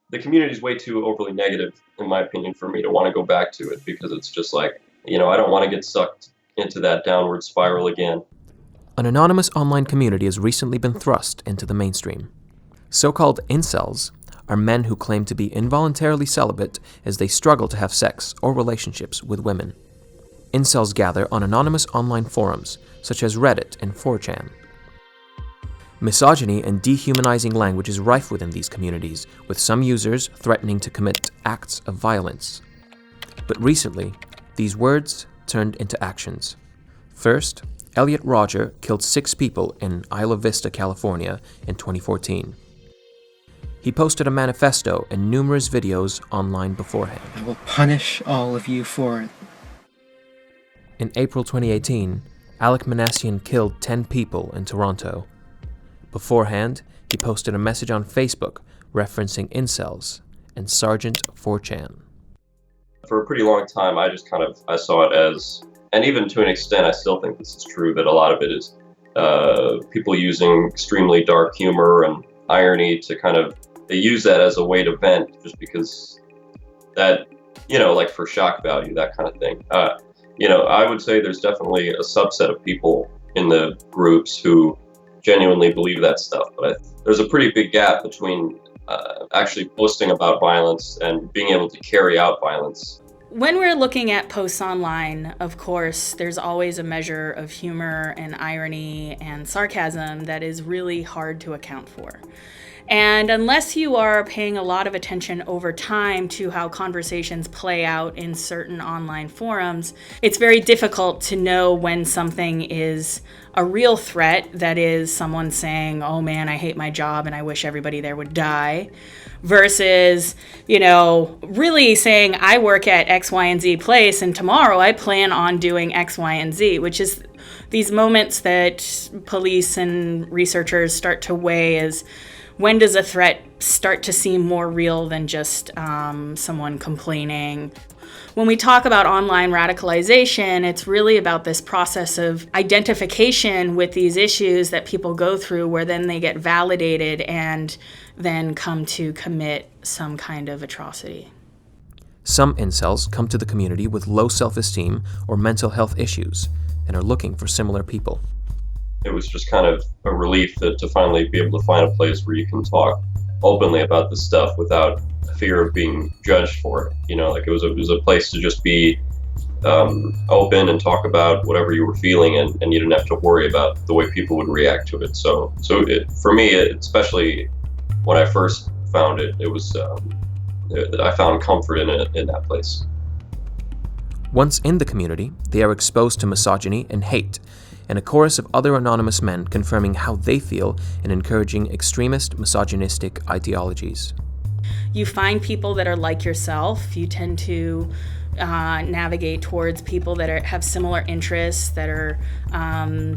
the community is way too overly negative, in my opinion, for me to want to go back to it, because it's just like, I don't want to get sucked into that downward spiral again. An anonymous online community has recently been thrust into the mainstream. So-called incels are men who claim to be involuntarily celibate as they struggle to have sex or relationships with women. Incels gather on anonymous online forums, such as Reddit and 4chan. Misogyny and dehumanizing language is rife within these communities, with some users threatening to commit acts of violence. But recently, these words turned into actions. First, Elliot Rodger killed 6 people in Isla Vista, California in 2014. He posted a manifesto and numerous videos online beforehand. I will punish all of you for it. In April 2018, Alec Manassian killed 10 people in Toronto. Beforehand, he posted a message on Facebook referencing incels and Sergeant 4chan. For a pretty long time, I saw it as, and even to an extent, I still think this is true, that a lot of it is people using extremely dark humor and irony to they use that as a way to vent, just because that, like for shock value, that kind of thing. I would say there's definitely a subset of people in the groups who genuinely believe that stuff, but there's a pretty big gap between actually posting about violence and being able to carry out violence. When we're looking at posts online, of course, there's always a measure of humor and irony and sarcasm that is really hard to account for. And unless you are paying a lot of attention over time to how conversations play out in certain online forums, it's very difficult to know when something is a real threat, that is someone saying, oh man, I hate my job and I wish everybody there would die, versus, really saying, I work at X, Y, and Z place and tomorrow I plan on doing X, Y, and Z, which is these moments that police and researchers start to weigh as, when does a threat start to seem more real than just someone complaining? When we talk about online radicalization, it's really about this process of identification with these issues that people go through, where then they get validated and then come to commit some kind of atrocity. Some incels come to the community with low self-esteem or mental health issues and are looking for similar people. It was just kind of a relief to finally be able to find a place where you can talk openly about this stuff without fear of being judged for it. It was a place to just be open and talk about whatever you were feeling, and you didn't have to worry about the way people would react to it. So for me, especially when I first found it, it was I found comfort in that place. Once in the community, they are exposed to misogyny and hate, and a chorus of other anonymous men confirming how they feel and encouraging extremist misogynistic ideologies. You find people that are like yourself. You tend to navigate towards people that have similar interests, that are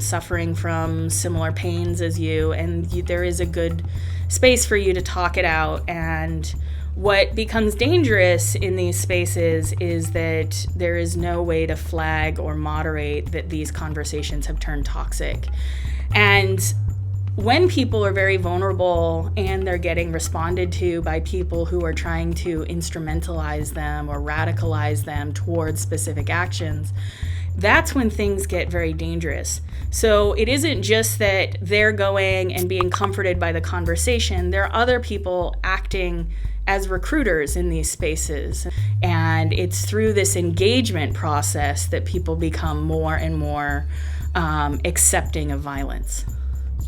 suffering from similar pains as you, and there is a good space for you to talk it out. And what becomes dangerous in these spaces is that there is no way to flag or moderate that these conversations have turned toxic. And when people are very vulnerable and they're getting responded to by people who are trying to instrumentalize them or radicalize them towards specific actions, that's when things get very dangerous. So it isn't just that they're going and being comforted by the conversation. There are other people acting as recruiters in these spaces. And it's through this engagement process that people become more and more accepting of violence.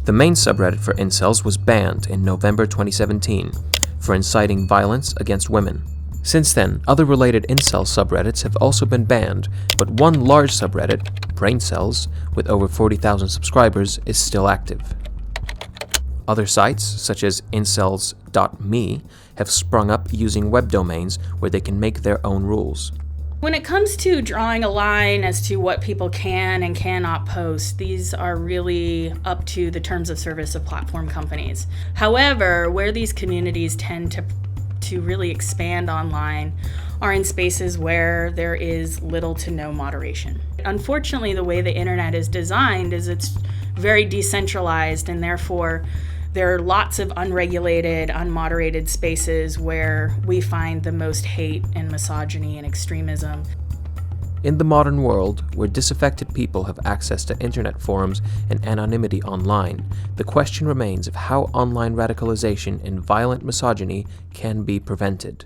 The main subreddit for incels was banned in November 2017 for inciting violence against women. Since then, other related incel subreddits have also been banned, but one large subreddit, Brain Cells, with over 40,000 subscribers, is still active. Other sites, such as incels.me, have sprung up using web domains where they can make their own rules. When it comes to drawing a line as to what people can and cannot post, these are really up to the terms of service of platform companies. However, where these communities tend to really expand online are in spaces where there is little to no moderation. Unfortunately, the way the internet is designed is it's very decentralized, and therefore There are lots of unregulated, unmoderated spaces where we find the most hate and misogyny and extremism. In the modern world, where disaffected people have access to internet forums and anonymity online, the question remains of how online radicalization and violent misogyny can be prevented.